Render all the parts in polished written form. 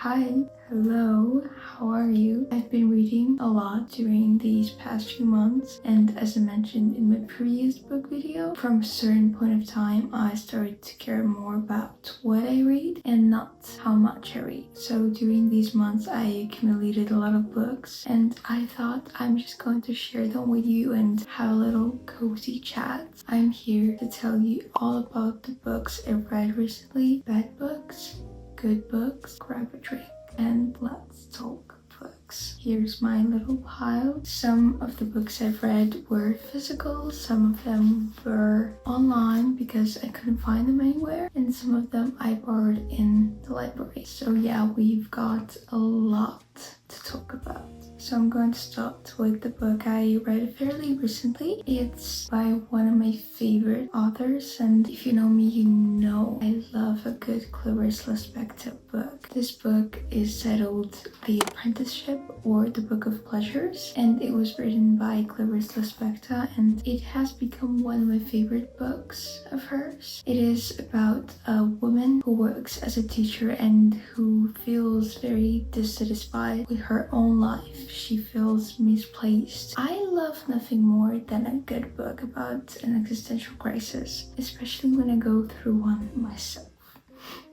Hi, hello, how are you? I've been reading a lot during these past few months, and as I mentioned in my previous book video, from a certain point of time I started to care more about what I read and not how much I read. So during these months I accumulated a lot of books, and I thought I'm just going to share them with you and have a little cozy chat. I'm here to tell you all about the books I read recently, bad books, good books, grab a drink, and let's talk books. Here's my little pile. Some of the books I've read were physical, some of them were online because I couldn't find them anywhere, and some of them I borrowed in the library. So yeah, we've got a lot to talk about. So I'm going to start with the book I read fairly recently. It's by one of my favorite authors, and if you know me, you know I love a good Clarice Lispector book. This book is titled The Apprenticeship or The Book of Pleasures, and it was written by Clarice Lispector, and it has become one of my favorite books of hers. It is about a woman who works as a teacher and who feels very dissatisfied with her own life. She feels misplaced. I love nothing more than a good book about an existential crisis, especially when I go through one myself.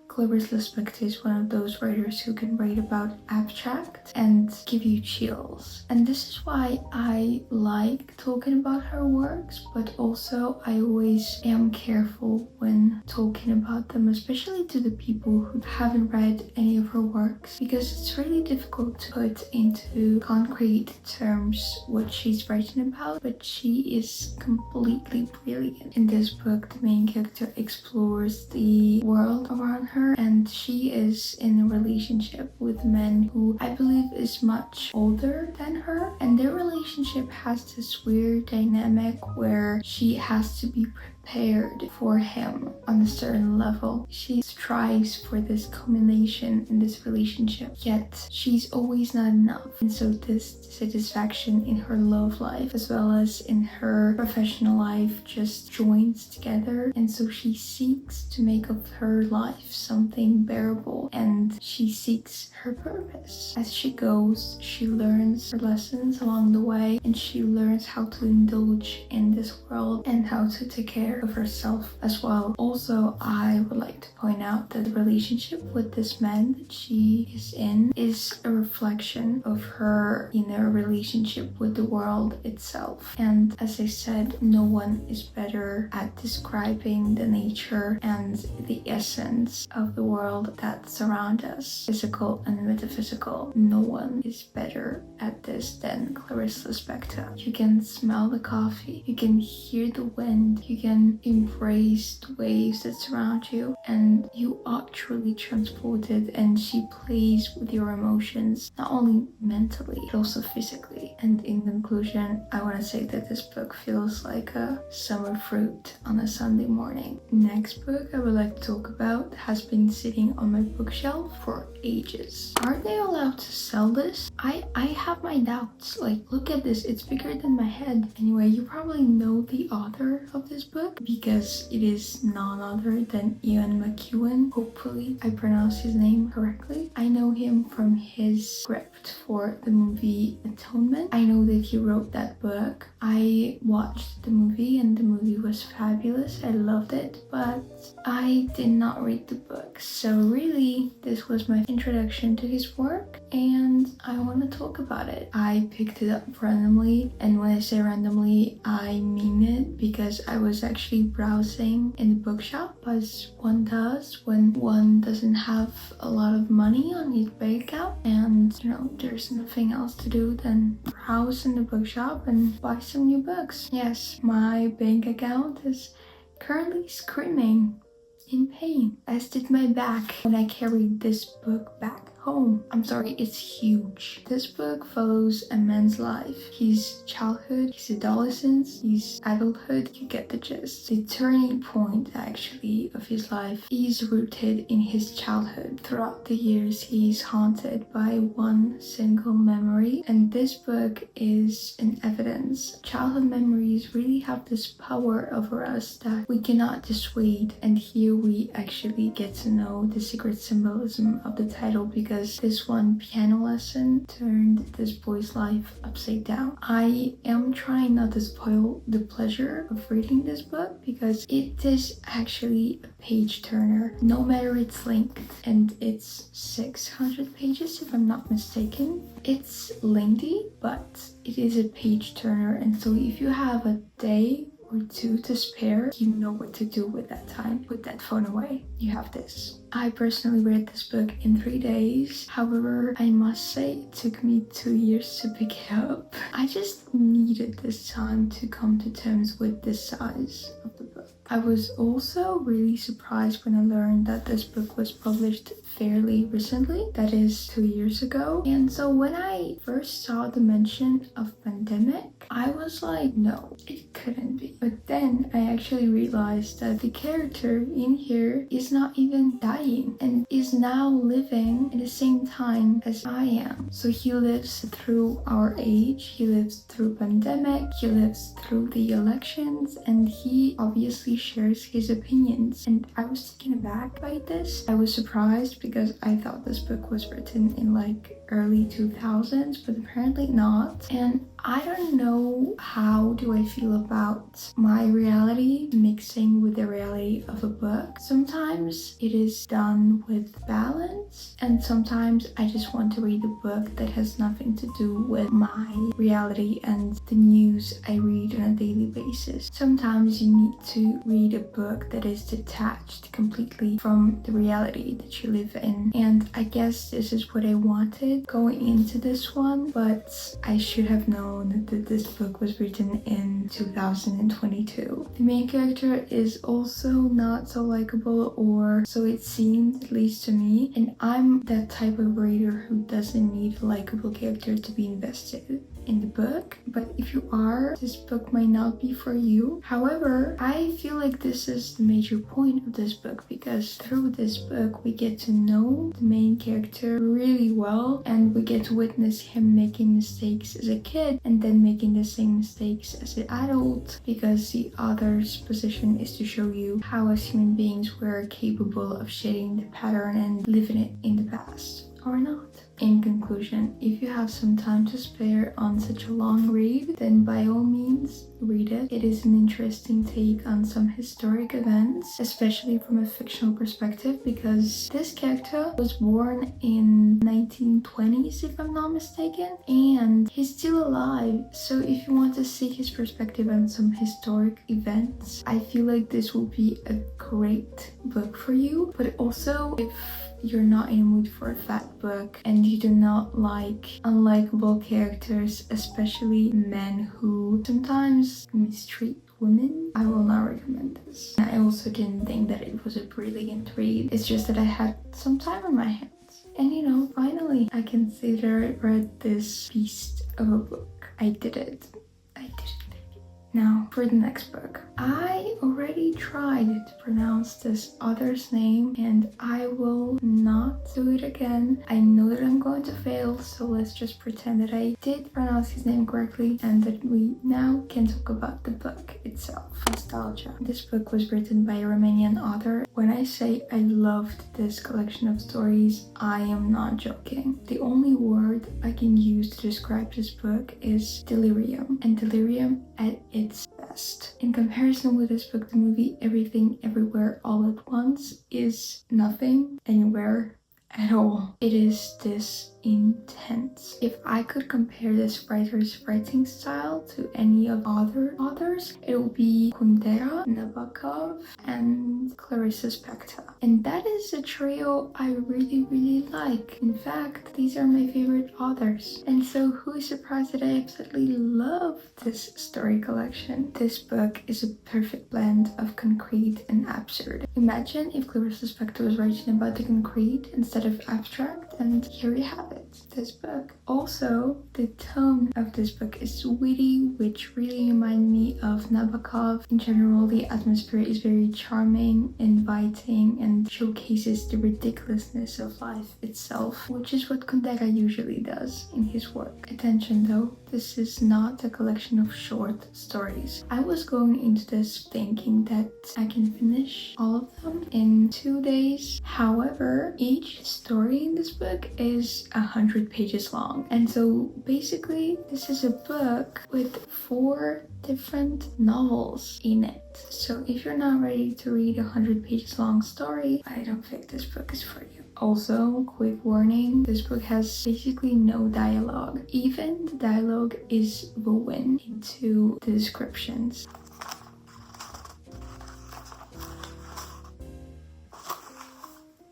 Clarice Lispector is one of those writers who can write about abstract and give you chills. And this is why I like talking about her works, but also I always am careful when talking about them, especially to the people who haven't read any of her works, because it's really difficult to put into concrete terms what she's writing about, but she is completely brilliant. In this book, the main character explores the world around her, and she is in a relationship with a man who I believe is much older than her, and their relationship has this weird dynamic where she has to be prepared for him on a certain level. She strives for this culmination in this relationship, yet she's always not enough, and so this dissatisfaction in her love life as well as in her professional life just joins together, and so she seeks to make of her life something bearable, and she seeks her purpose. As she goes, she learns her lessons along the way, and she learns how to indulge in this world and how to take care of herself as well. Also, I would like to point out that the relationship with this man that she is in is a reflection of her inner relationship with the world itself. And as I said, no one is better at describing the nature and the essence of the world that surrounds us, physical and metaphysical. No one is better at this than Clarice Lispector. You can smell the coffee, you can hear the wind, you can embrace the waves that surround you, and you are truly transported, and she plays with your emotions, not only mentally but also physically. And in conclusion, I want to say that this book feels like a summer fruit on a Sunday morning. Next book I would like to talk about has been sitting on my bookshelf for ages. Are they allowed to sell this? I have my doubts. Like, look at this, it's bigger than my head. Anyway, you probably know the author of this book because it is none other than Ian McEwan. Hopefully I pronounced his name correctly. I know him from his script for the movie Atonement. I know that he wrote that book. I watched the movie and the movie was fabulous. I loved it, but I did not read the book. So really, this was my introduction to his work, and I want to talk about it. I picked it up randomly, and when I say randomly, I mean it, because I was actually browsing in the bookshop, as one does when one doesn't have a lot of money on his bank account, and there's nothing else to do than browse in the bookshop and buy some new books. Yes, my bank account is currently screaming in pain, as did my back when I carried this book back home. I'm sorry, it's huge. This book follows a man's life, his childhood, his adolescence, his adulthood. You get the gist. The turning point actually of his life is rooted in his childhood. Throughout the years, he's haunted by one single memory, and this book is an evidence. Childhood memories really have this power over us that we cannot dissuade, and here we actually get to know the secret symbolism of the title, because because this one piano lesson turned this boy's life upside down. I am trying not to spoil the pleasure of reading this book because it is actually a page turner, no matter its length, and it's 600 pages if I'm not mistaken. It's lengthy, but it is a page turner, and so if you have a day or two to spare, you know what to do with that time. Put that phone away. You have this. I personally read this book in 3 days. However, I must say it took me 2 years to pick it up. I just needed this time to come to terms with the size of the book. I was also really surprised when I learned that this book was published fairly recently, that is 2 years ago. And so when I first saw the mention of pandemic, I was like, no, it couldn't be. But then I actually realized that the character in here is not even dying and is now living at the same time as I am. So he lives through our age, he lives through pandemic, he lives through the elections, and he obviously shares his opinions. And I was taken aback by this. I was surprised because I thought this book was written in like early 2000s, but apparently not. And I don't know how do I feel about my reality mixing with the reality of a book. Sometimes it is done with balance, and sometimes I just want to read a book that has nothing to do with my reality and the news I read on a daily basis. Sometimes you need to read a book that is detached completely from the reality that you live in, and I guess this is what I wanted going into this one, but I should have known that this book was written in 2022. The main character is also not so likable, or so it seemed, at least to me, and I'm that type of reader who doesn't need a likable character to be invested in the book. But if you are, this book might not be for you. However, I feel like this is the major point of this book, because through this book we get to know the main character really well, and we get to witness him making mistakes as a kid and then making the same mistakes as an adult, because the author's position is to show you how as human beings we're capable of shedding the pattern and living it in the past or not. In conclusion, if you have some time to spare on such a long read, then by all means read it. It is an interesting take on some historic events, especially from a fictional perspective, because this character was born in 1920s if I'm not mistaken, and he's still alive. So if you want to see his perspective on some historic events, I feel like this will be a great book for you. But also, if you're not in a mood for a fat book and you do not like unlikable characters, especially men who sometimes mistreat women, I will not recommend this. I also didn't think that it was a brilliant read. It's just that I had some time on my hands. And you know, finally I can say that I read this beast of a book. I did it. Now, for the next book. I already tried to pronounce this author's name and I will not do it again. I know that I'm going to fail, so let's just pretend that I did pronounce his name correctly and that we now can talk about the book itself. Nostalgia. This book was written by a Romanian author. When I say I loved this collection of stories, I am not joking. The only word I can use to describe this book is delirium, and delirium at its best. In comparison with this book, the movie Everything Everywhere All at Once is nothing anywhere at all. It is this intense. If I could compare this writer's writing style to any of other authors, it would be Kundera, Nabokov, and Clarissa Spector. And that is a trio I really like. In fact, these are my favorite authors. And so who is surprised that I absolutely love this story collection? This book is a perfect blend of concrete and absurd. Imagine if Clarissa Spector was writing about the concrete instead of abstract, and here you have it. this book. Also, the tone of this book is witty, which really reminds me of Nabokov. In general, the atmosphere is very charming, inviting, and showcases the ridiculousness of life itself, which is what Kundera usually does in his work. Attention though, this is not a collection of short stories. I was going into this thinking that I can finish all of them in 2 days. However, each story in this book is 100 pages long. And so basically, this is a book with 4 different novels in it. So if you're not ready to read a 100 pages long story, I don't think this book is for you. Also, quick warning, this book has basically no dialogue. Even the dialogue is woven into the descriptions.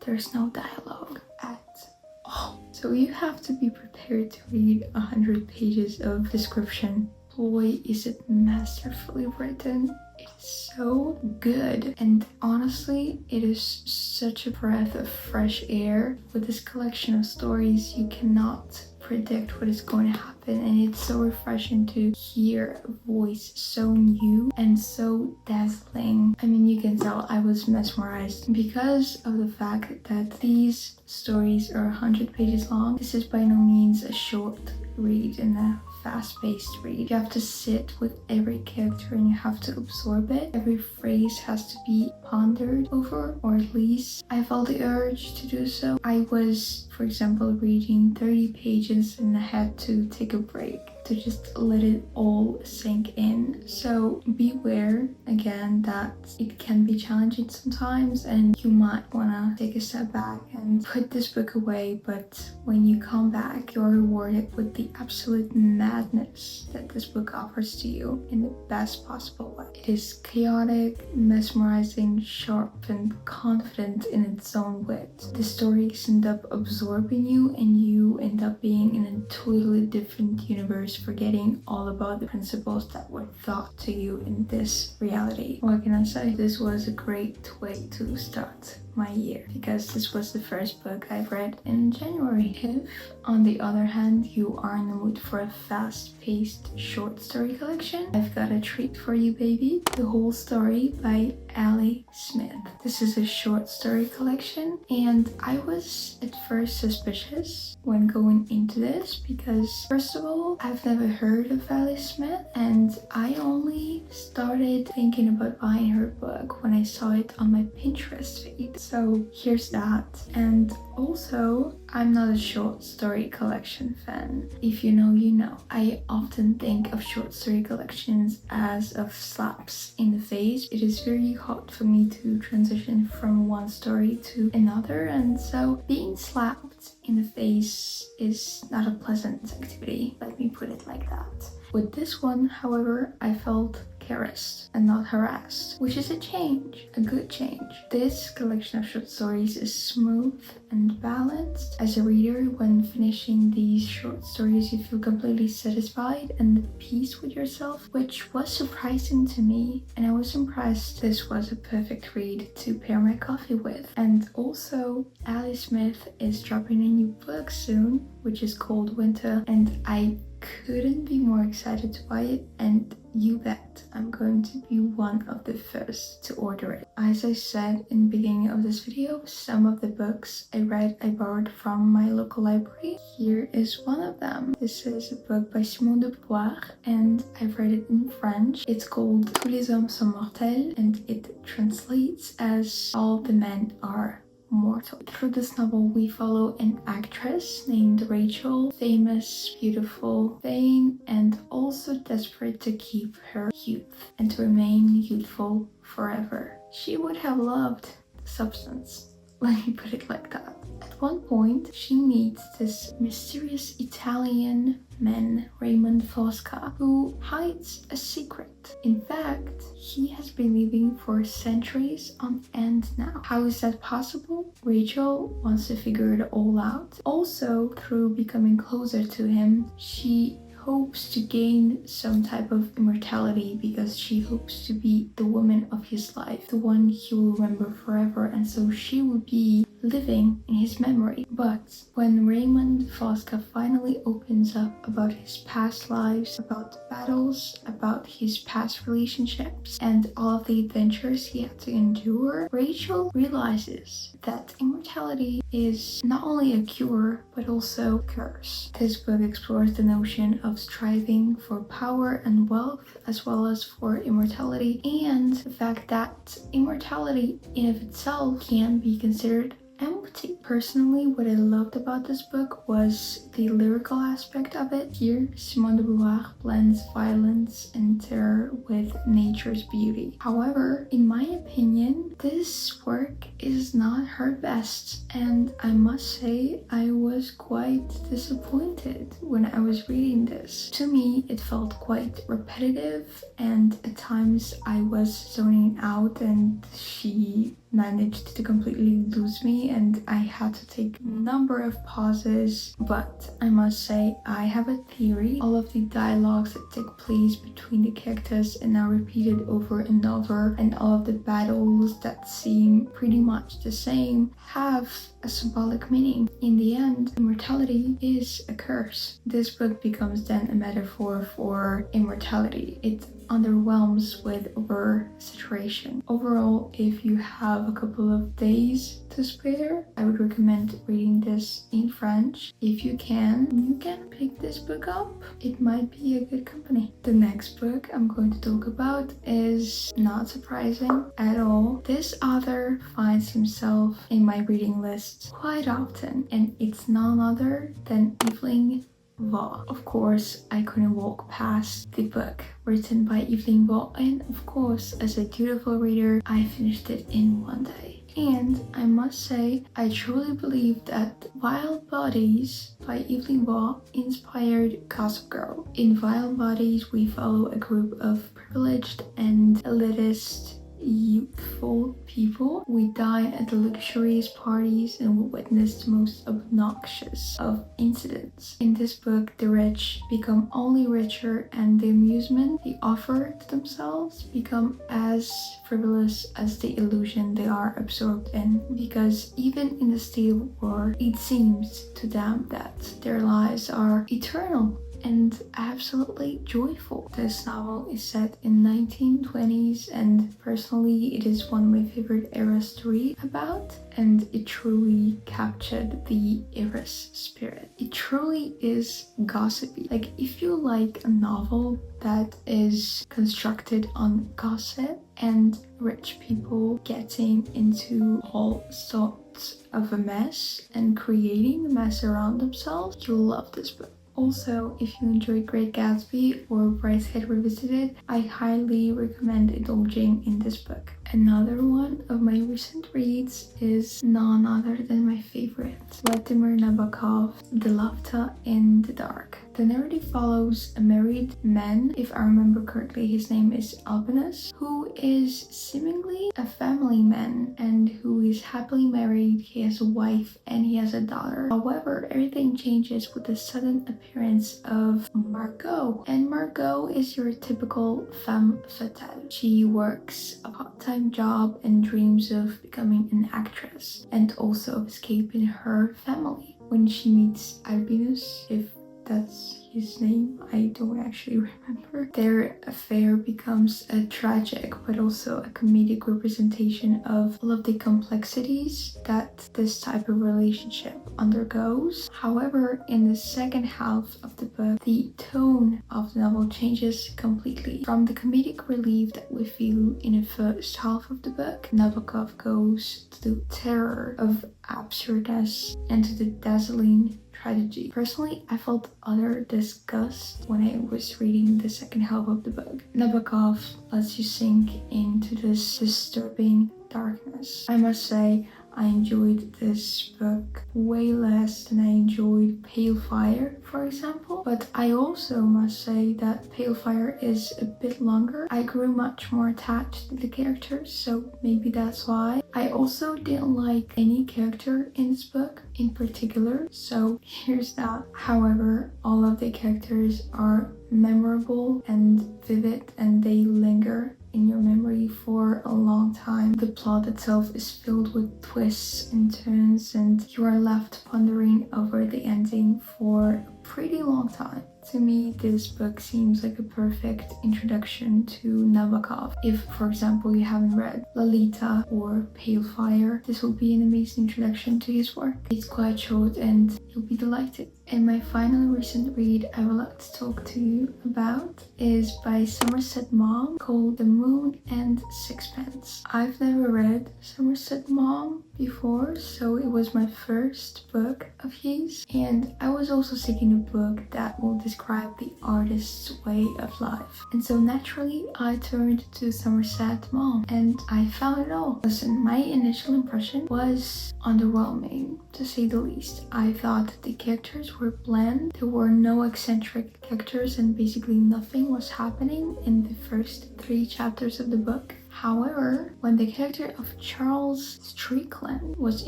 There's no dialogue at all. So you have to be prepared to read 100 pages of description. Boy, is it masterfully written. It is so good. And honestly, it is such a breath of fresh air. With this collection of stories, you cannot predict what is going to happen, and it's so refreshing to hear a voice so new and so dazzling. I mean, you can tell I was mesmerized because of the fact that these stories are 100 pages long. This is by no means a short read and a fast-paced read. You have to sit with every character and you have to absorb it. Every phrase has to be pondered over, or at least I felt the urge to do so. I was, for example, reading 30 pages and I had to take a break to just let it all sink in. So beware again that it can be challenging sometimes and you might wanna take a step back and put this book away, but when you come back, you're rewarded with the absolute madness that this book offers to you in the best possible way. It is chaotic, mesmerizing, sharp, and confident in its own wit. The stories end up absorbing you and you end up being in a totally different universe, forgetting all about the principles that were taught to you in this reality. What can I say? This was a great way to start my year because this was the first book I've read in January. If, on the other hand, you are in the mood for a fast-paced short story collection, I've got a treat for you, baby. The Whole Story by Ali Smith. This is a short story collection, and I was at first suspicious when going into this because, first of all, I've never heard of Ali Smith, and I only started thinking about buying her book when I saw it on my Pinterest feed. So here's that. And also, I'm not a short story collection fan. If you know, you know. I often think of short story collections as of slaps in the face. It is very hard for me to transition from one story to another, and so being slapped in the face is not a pleasant activity. Let me put it like that. With this one, however, I felt caressed and not harassed, which is a change, a good change. This collection of short stories is smooth and balanced. As a reader, when finishing these short stories, you feel completely satisfied and at peace with yourself, which was surprising to me, and I was impressed. This was a perfect read to pair my coffee with. And also, Ali Smith is dropping a new book soon, which is called Winter, and I couldn't be more excited to buy it, and you bet I'm going to be one of the first to order it. As I said in the beginning of this video, some of the books I borrowed from my local library. Here is one of them. This is a book by Simone de Beauvoir, and I've read it in French. It's called Tous les hommes sont mortels, and it translates as All the Men Are Mortal. Through this novel, we follow an actress named Rachel, famous, beautiful, vain, and also desperate to keep her youth and to remain youthful forever. She would have loved the substance. Let me put it like that. At one point, she meets this mysterious Italian man, Raymond Fosca, who hides a secret. In fact, he has been living for centuries on end now. How is that possible? Rachel wants to figure it all out. Also, through becoming closer to him, she hopes to gain some type of immortality because she hopes to be the woman of his life, the one he will remember forever, and so she will be living in his memory. But when Raymond Fosca finally opens up about his past lives, about battles, about his past relationships, and all of the adventures he had to endure, Rachel realizes that immortality is not only a cure, but also a curse. This book explores the notion of striving for power and wealth, as well as for immortality, and the fact that immortality in of itself can be considered empty. Personally, what I loved about this book was the lyrical aspect of it. Here, Simone de Beauvoir blends violence and terror with nature's beauty. However, in my opinion, this work is not her best, and I must say I was quite disappointed when I was reading this. To me, it felt quite repetitive, and at times I was zoning out, and she managed to completely lose me, and I had to take a number of pauses. But I must say, I have a theory. All of the dialogues that take place between the characters and are repeated over and over, and all of the battles that seem pretty much the same, have a symbolic meaning. In the end, immortality is a curse. This book becomes then a metaphor for immortality. It underwhelms with oversaturation. Overall, if you have a couple of days to spare, I would recommend reading this in French. If you can pick this book up. It might be a good company. The next book I'm going to talk about is not surprising at all. This author finds himself in my reading list quite often, and it's none other than Evelyn Waugh. Of course, I couldn't walk past the book written by Evelyn Waugh, and of course, as a dutiful reader, I finished it in one day. And I must say, I truly believe that Wild Bodies by Evelyn Waugh inspired Gossip Girl. In Wild Bodies, we follow a group of privileged and elitist youthful people. We dine at the luxurious parties and we witness the most obnoxious of incidents. In this book, the rich become only richer, and the amusement they offer to themselves become as frivolous as the illusion they are absorbed in. Because even in the state of war, it seems to them that their lives are eternal and absolutely joyful. This novel is set in 1920s, and personally it is one of my favorite eras to read about, and it truly captured the era's spirit. It truly is gossipy. Like, if you like a novel that is constructed on gossip and rich people getting into all sorts of a mess and creating a mess around themselves, you'll love this book. Also, if you enjoyed Great Gatsby or Brideshead Revisited, I highly recommend indulging in this book. Another one of my recent reads is none other than my favorite, Vladimir Nabokov's The Laughter in the Dark. The narrative follows a married man, if I remember correctly his name is Albinus, who is seemingly a family man and who is happily married. He has a wife and he has a daughter. However, everything changes with the sudden appearance of Margot. And Margot is your typical femme fatale. She works a part-time job and dreams of becoming an actress, and also of escaping her family. When she meets Albinus, if that's his name, I don't actually remember, their affair becomes a tragic but also a comedic representation of all of the complexities that this type of relationship undergoes. However, in the second half of the book, the tone of the novel changes completely. From the comedic relief that we feel in the first half of the book, Nabokov goes to the terror of absurdness and to the dazzling tragedy. Personally, I felt utter disgust when I was reading the second half of the book. Nabokov lets you sink into this disturbing darkness. I must say, I enjoyed this book way less than I enjoyed Pale Fire, for example. But I also must say that Pale Fire is a bit longer. I grew much more attached to the characters, so maybe that's why. I also didn't like any character in this book in particular, so here's that. However, all of the characters are memorable and vivid, and they linger in your memory for a long time. The plot itself is filled with twists and turns, and you are left pondering over the ending for a pretty long time. To me, this book seems like a perfect introduction to Nabokov. If, for example, you haven't read Lolita or Pale Fire, this will be an amazing introduction to his work. It's quite short and you'll be delighted. And my final recent read I would like to talk to you about is by Somerset Maugham, called The Moon and Sixpence. I've never read Somerset Maugham before, so it was my first book of his, and I was also seeking a book that will describe the artist's way of life. And so naturally I turned to Somerset Maugham and I found it all. Listen, my initial impression was underwhelming, to say the least. I thought the characters were bland, there were no eccentric characters, and basically nothing was happening in the first 3 chapters of the book. However, when the character of Charles Strickland was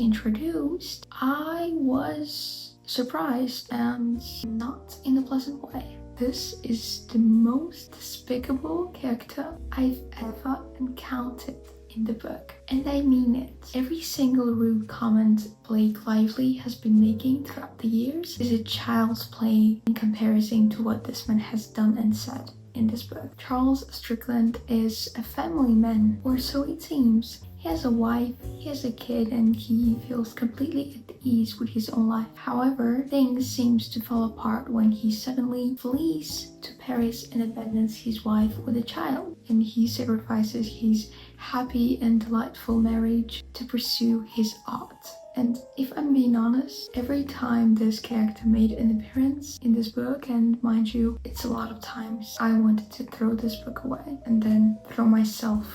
introduced, I was surprised, and not in a pleasant way. This is the most despicable character I've ever encountered in the book, and I mean it. Every single rude comment Blake Lively has been making throughout the years is a child's play in comparison to what this man has done and said in this book. Charles Strickland is a family man, or so it seems. He has a wife, he has a kid, and he feels completely at ease with his own life. However, things seems to fall apart when he suddenly flees to Paris and abandons his wife with a child, and he sacrifices his happy and delightful marriage to pursue his art. And if I'm being honest, every time this character made an appearance in this book, and mind you, it's a lot of times, I wanted to throw this book away and then throw myself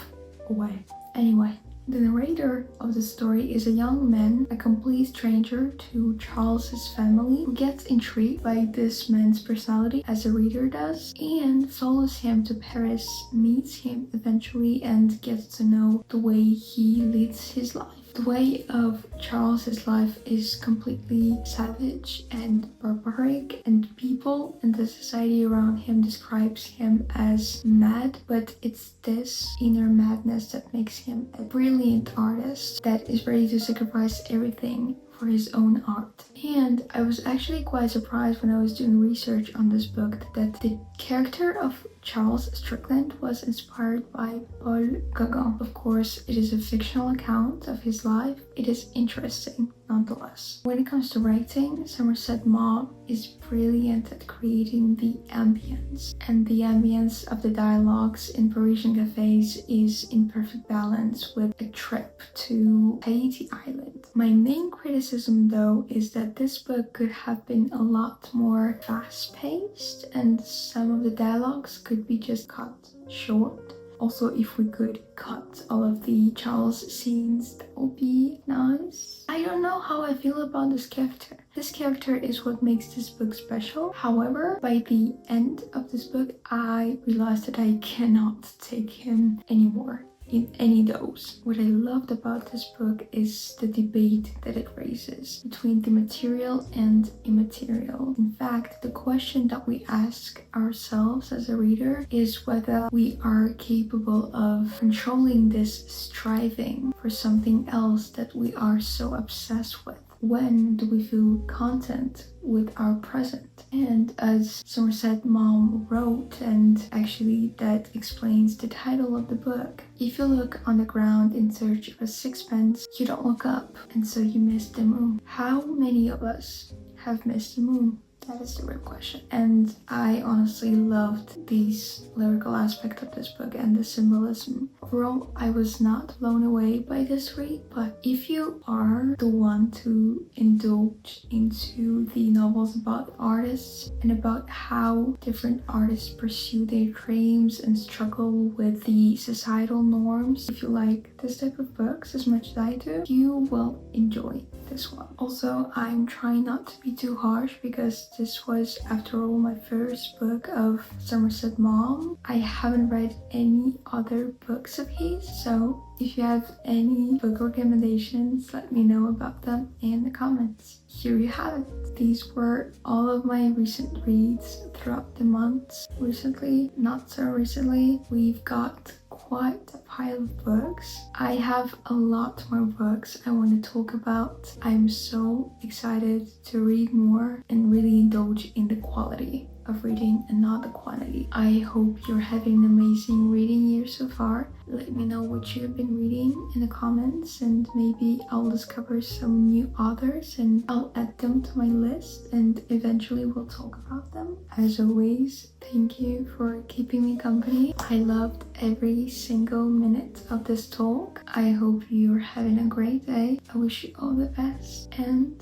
away. Anyway, the narrator of the story is a young man, a complete stranger to Charles's family, who gets intrigued by this man's personality, as a reader does, and follows him to Paris, meets him eventually, and gets to know the way he leads his life. The way of Charles's life is completely savage and barbaric, and people in the society around him describes him as mad, but it's this inner madness that makes him a brilliant artist that is ready to sacrifice everything for his own art. And I was actually quite surprised when I was doing research on this book that the character of Charles Strickland was inspired by Paul Gauguin. Of course, it is a fictional account of his life. It is interesting nonetheless. When it comes to writing, Somerset Maugham is brilliant at creating the ambience, and the ambience of the dialogues in Parisian cafes is in perfect balance with a trip to Tahiti Island. My main criticism though is that this book could have been a lot more fast-paced, and some of the dialogues could be just cut short. Also, if we could cut all of the Charles scenes, that would be nice. I don't know how I feel about this character. This character is what makes this book special. However, by the end of this book, I realized that I cannot take him anymore in any dose. What I loved about this book is the debate that it raises between the material and immaterial. In fact, the question that we ask ourselves as a reader is whether we are capable of controlling this striving for something else that we are so obsessed with. When do we feel content with our present? And as Somerset Maugham wrote, and actually that explains the title of the book, if you look on the ground in search of a sixpence, you don't look up, and so you miss the moon. How many of us have missed the moon? That is the real question. And I honestly loved these lyrical aspect of this book and the symbolism. Overall, I was not blown away by this read, but if you are the one to indulge into the novels about artists and about how different artists pursue their dreams and struggle with the societal norms, if you like this type of books as much as I do, you will enjoy this one. Also, I'm trying not to be too harsh because this was, after all, my first book of Somerset Maugham. I haven't read any other books of his, so if you have any book recommendations, let me know about them in the comments. Here you have it. These were all of my recent reads throughout the months. Recently, not so recently, we've got quite a pile of books. I have a lot more books I want to talk about. I'm so excited to read more and really indulge in the quality of reading and not the quantity. I hope you're having an amazing reading year so far. Let me know what you've been reading in the comments, and maybe I'll discover some new authors and I'll add them to my list, and eventually we'll talk about them. As always, thank you for keeping me company. I loved every single minute of this talk. I hope you're having a great day. I wish you all the best, and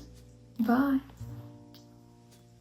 bye.